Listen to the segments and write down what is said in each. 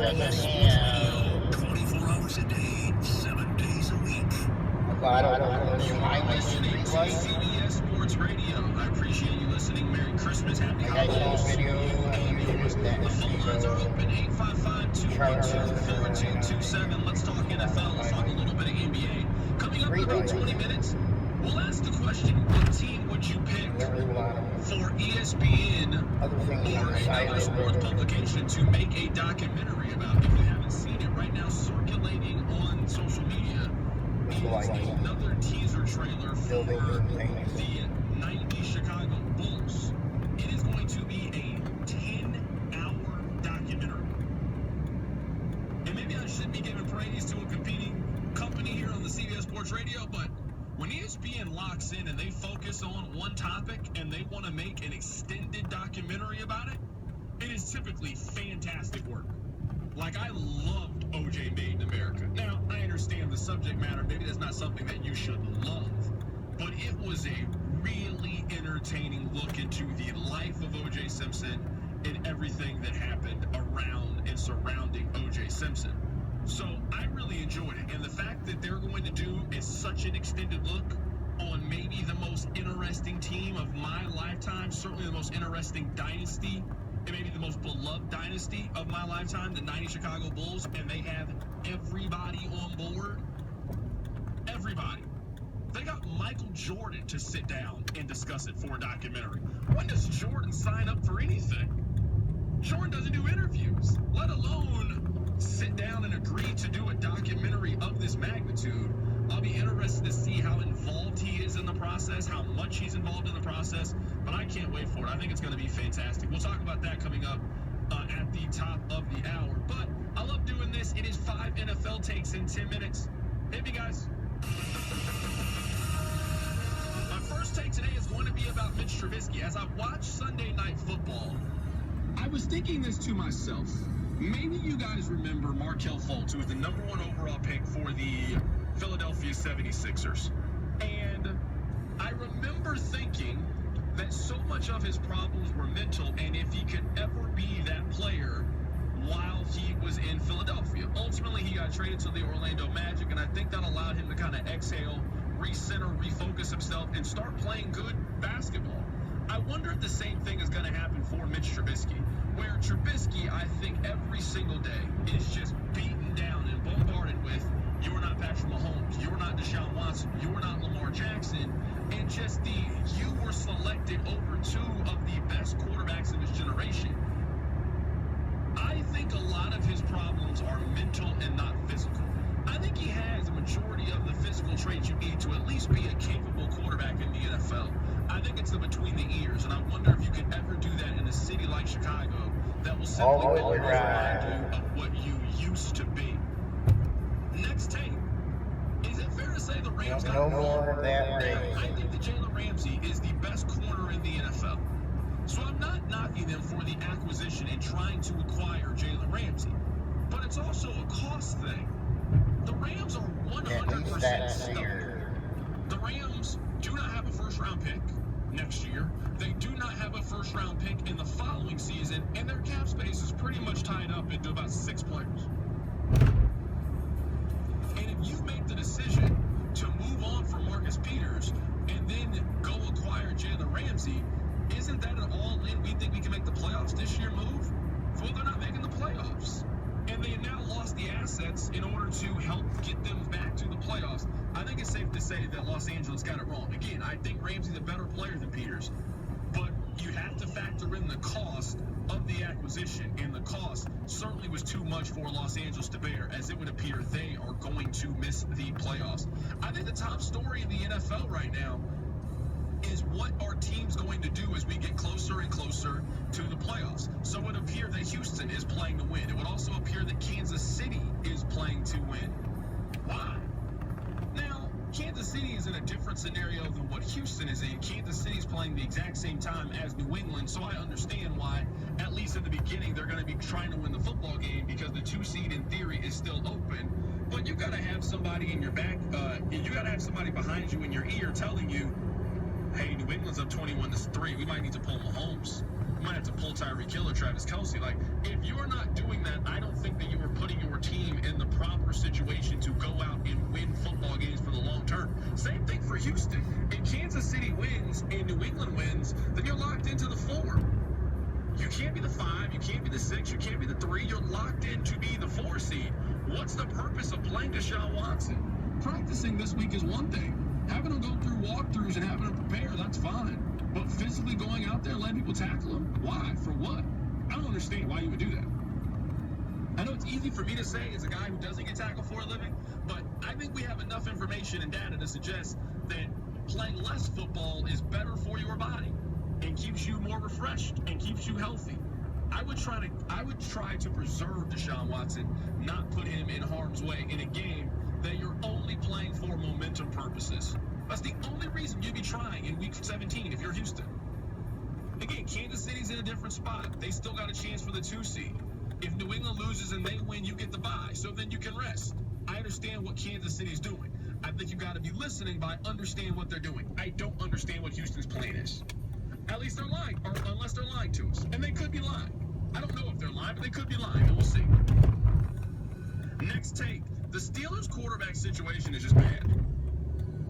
Radio, 24 hours a day, 7 days a week. You're listening to CBS Sports Radio. I appreciate you listening. Merry Christmas, Happy Holidays. The phone lines are open, 855-212-4227. Let's talk NFL. Let's talk a little bit of NBA. Coming up in about 20 minutes, we'll ask the question, what team would you pick for ESPN or another sports publication to make a documentary about? If you haven't seen it right now, circulating on social media, is another teaser trailer for the 90 Chicago Bulls. It is going to be a 10-hour documentary. And maybe I should be giving praise to a competing company here on the CBS Sports Radio, but when ESPN locks in and they focus on one topic and they want to make an extended documentary about it, it is typically fantastic work. Like, I loved O.J. Made in America. Now, I understand the subject matter. Maybe that's not something that you should love, but it was a really entertaining look into the life of O.J. Simpson and everything that happened around and surrounding O.J. Simpson. So I really enjoyed it. And the fact that they're going to do is such an extended look on maybe the most interesting team of my lifetime, certainly the most interesting dynasty, and maybe the most beloved dynasty of my lifetime, the 90 Chicago Bulls, and they have everybody on board. Everybody. They got Michael Jordan to sit down and discuss it for a documentary. When does Jordan sign up for anything? Jordan doesn't do interviews, let alone sit down and agree to do a documentary of this magnitude. I'll be interested to see how involved he is in the process, how much he's involved in the process, but I can't wait for it. I think it's going to be fantastic. We'll talk about that coming up at the top of the hour. But I love doing this. It is 5 NFL takes in 10 minutes. Hit me, guys. My first take today is going to be about Mitch Trubisky. As I watch Sunday Night Football, I was thinking this to myself. Maybe you guys remember Markelle Fultz, who was the number 1 overall pick for the Philadelphia 76ers. And I remember thinking that so much of his problems were mental, and if he could ever be that player while he was in Philadelphia. Ultimately, he got traded to the Orlando Magic, and I think that allowed him to kind of exhale, recenter, refocus himself, and start playing good basketball. I wonder if the same thing is going to happen for Mitch Trubisky, where Trubisky, I think, every single day is just beaten down and bombarded with, you're not Patrick Mahomes, you're not Deshaun Watson, you're not Lamar Jackson, and just you were selected over 2 of the best quarterbacks of his generation. I think a lot of his problems are mental and not physical. I think he has a majority of the physical traits you need to at least be a capable quarterback in the NFL. I think it's the between the ears, and I wonder if you could ever do that in a city like Chicago that will simply remind you of what you used to be. Next take. Is it fair to say the Rams got no more of that? I think that Jalen Ramsey is the best corner in the NFL. So I'm not knocking them for the acquisition and trying to acquire Jalen Ramsey. But it's also a cost thing. The Rams are 100% stuck. The Rams do not have a first-round pick next year. They do not have a first-round pick in the following season, and their cap space is pretty much tied up into about 6 players. And if you make the decision to move on from Marcus Peters and then go acquire Jalen Ramsey, isn't that an all-in, we think we can make the playoffs this year move? Well, they're not making the playoffs. And they have now lost the assets in order to help get them back to the playoffs. I think it's safe to say that Los Angeles got it wrong. Again, I think Ramsey's a better player than Peters, but you have to factor in the cost of the acquisition, and the cost certainly was too much for Los Angeles to bear, as it would appear they are going to miss the playoffs. I think the top story in the NFL right now is what are teams going to do as we get closer and closer to the playoffs. So it would appear that Houston is playing to win. It would also appear that Kansas City is playing to win. Why? Now, Kansas City is in a different scenario than what Houston is in. Kansas City is playing the exact same time as New England, so I understand why, at least in the beginning, they're going to be trying to win the football game because the 2 seed in theory is still open. But you got to have somebody in your back, you got to have somebody behind you in your ear telling you, hey, New England's up 21-3. We might need to pull Mahomes. You might have to pull Tyreek Hill or Travis Kelce. Like, if you're not doing that, I don't think that you are putting your team in the proper situation to go out and win football games for the long term. Same thing for Houston. If Kansas City wins and New England wins, then you're locked into the 4. You can't be the 5, you can't be the 6, you can't be the 3. You're locked in to be the 4 seed. What's the purpose of playing Deshaun Watson? Practicing this week is one thing. Having them go through walkthroughs and having them prepare, that's fine. But physically going out there and letting people tackle him? Why? For what? I don't understand why you would do that. I know it's easy for me to say as a guy who doesn't get tackled for a living, but I think we have enough information and data to suggest that playing less football is better for your body and keeps you more refreshed and keeps you healthy. I would try to preserve Deshaun Watson, not put him in harm's way in a game that you're only playing for momentum purposes. That's the only reason you'd be trying in Week 17 if you're Houston. Again, Kansas City's in a different spot. They still got a chance for the 2 seed. If New England loses and they win, you get the bye, so then you can rest. I understand what Kansas City's doing. I think you got to be listening, but I understand what they're doing. I don't understand what Houston's plan is. At least they're lying, or unless they're lying to us. And they could be lying. I don't know if they're lying, but they could be lying, and we'll see. Next take. The Steelers' quarterback situation is just bad.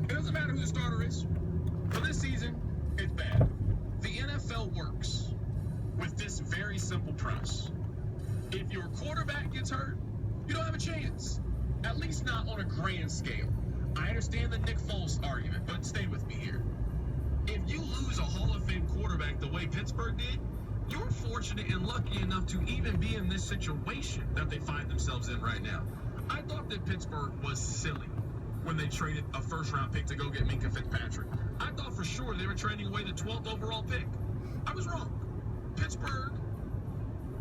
It doesn't matter who the starter is. For this season, it's bad. The NFL works with this very simple premise. If your quarterback gets hurt, you don't have a chance. At least not on a grand scale. I understand the Nick Foles argument, but stay with me here. If you lose a Hall of Fame quarterback the way Pittsburgh did, you're fortunate and lucky enough to even be in this situation that they find themselves in right now. I thought that Pittsburgh was silly when they traded a first-round pick to go get Minkah Fitzpatrick. I thought for sure they were trading away the 12th overall pick. I was wrong. Pittsburgh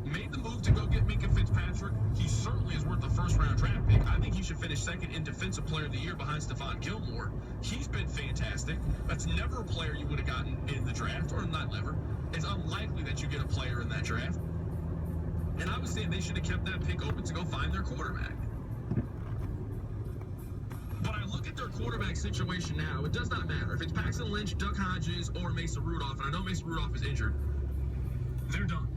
made the move to go get Minkah Fitzpatrick. He certainly is worth the first-round draft pick. I think he should finish second in Defensive Player of the Year behind Stephon Gilmore. He's been fantastic. That's never a player you would have gotten in the draft, or not never. It's unlikely that you get a player in that draft. And I was saying they should have kept that pick open to go find their quarterback. But I look at their quarterback situation now, it does not matter. If it's Paxton Lynch, Duck Hodges, or Mason Rudolph, and I know Mason Rudolph is injured, they're done.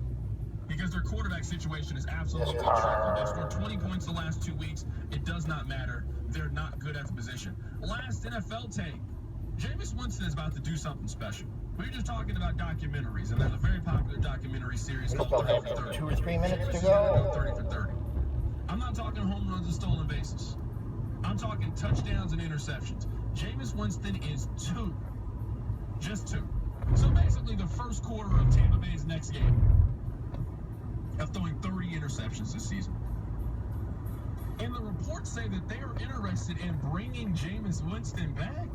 Because their quarterback situation is absolutely tragic. They've scored 20 points the last 2 weeks. It does not matter. They're not good at the position. Last NFL take. Jameis Winston is about to do something special. We were just talking about documentaries, and there's a very popular documentary series called 30 for 30. 2 or 3 minutes to Jameis go. 30 for 30. I'm not talking home runs and stolen bases. I'm talking touchdowns and interceptions. Jameis Winston is 2. Just 2. So basically the first quarter of Tampa Bay's next game of throwing 30 interceptions this season. And the reports say that they are interested in bringing Jameis Winston back.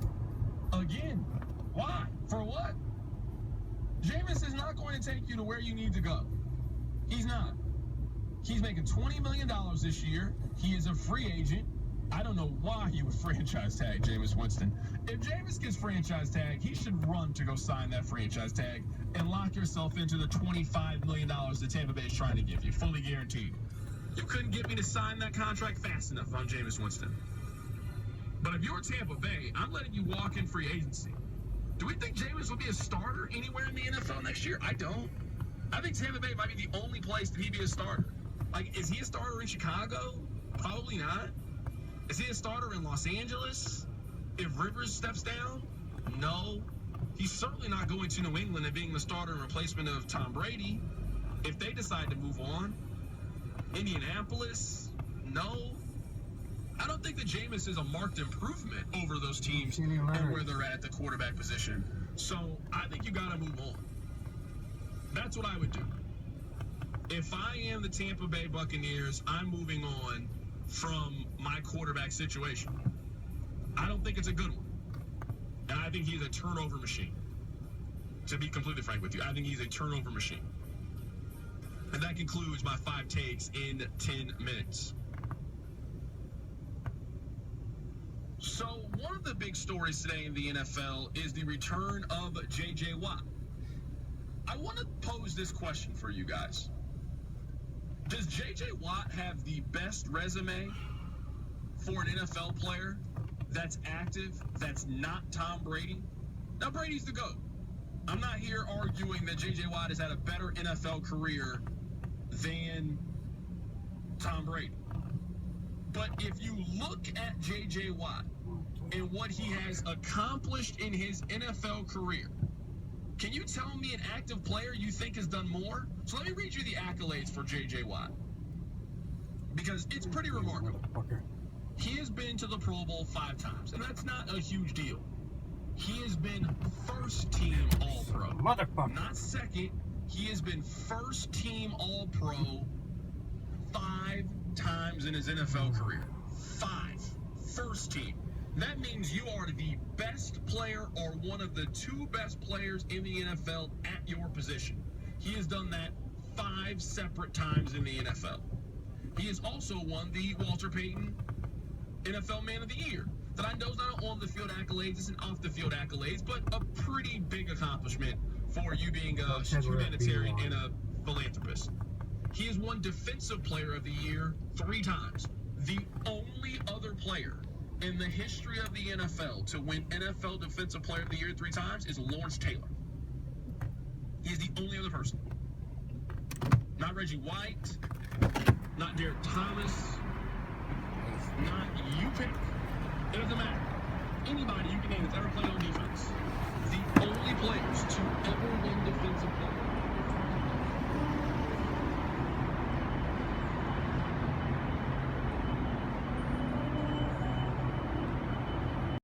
Again, why? For what? Jameis is not going to take you to where you need to go. He's not. He's making $20 million this year. He is a free agent. I don't know why he would franchise tag Jameis Winston. If Jameis gets franchise tagged, he should run to go sign that franchise tag and lock yourself into the $25 million that Tampa Bay is trying to give you, fully guaranteed. You couldn't get me to sign that contract fast enough on Jameis Winston. But if you're Tampa Bay, I'm letting you walk in free agency. Do we think Jameis will be a starter anywhere in the NFL next year? I don't. I think Tampa Bay might be the only place that he'd be a starter. Like, is he a starter in Chicago? Probably not. Is he a starter in Los Angeles if Rivers steps down? No. He's certainly not going to New England and being the starter in replacement of Tom Brady if they decide to move on. Indianapolis? No. I don't think that Jameis is a marked improvement over those teams and where they're at the quarterback position. So I think you got to move on. That's what I would do. If I am the Tampa Bay Buccaneers, I'm moving on from my quarterback situation. I don't think it's a good one. And I think he's a turnover machine. To be completely frank with you, I think he's a turnover machine. And that concludes my 5 takes in 10 minutes. So one of the big stories today in the NFL is the return of J.J. Watt. I want to pose this question for you guys. Does J.J. Watt have the best resume for an NFL player that's active, that's not Tom Brady? Now, Brady's the GOAT. I'm not here arguing that J.J. Watt has had a better NFL career than Tom Brady. But if you look at J.J. Watt and what he has accomplished in his NFL career, can you tell me an active player you think has done more? So let me read you the accolades for J.J. Watt, because it's pretty remarkable. He has been to the Pro Bowl 5 times, and that's not a huge deal. He has been first-team All-Pro. Not second. He has been first-team All-Pro 5 times in his NFL career. 5. First team. That means you are the best player or one of the 2 best players in the NFL at your position. He has done that 5 separate times in the NFL. He has also won the Walter Payton NFL Man of the Year. That I know is not an on-the-field accolades, it's an off-the-field accolades, but a pretty big accomplishment for you being a humanitarian and a philanthropist. He has won Defensive Player of the Year 3 times. The only other player in the history of the NFL to win NFL Defensive Player of the Year 3 times is Lawrence Taylor. He is the only other person. Not Reggie White, not Derek Thomas, not you pick. It doesn't matter. Anybody you can name that's ever played on defense. The only players to ever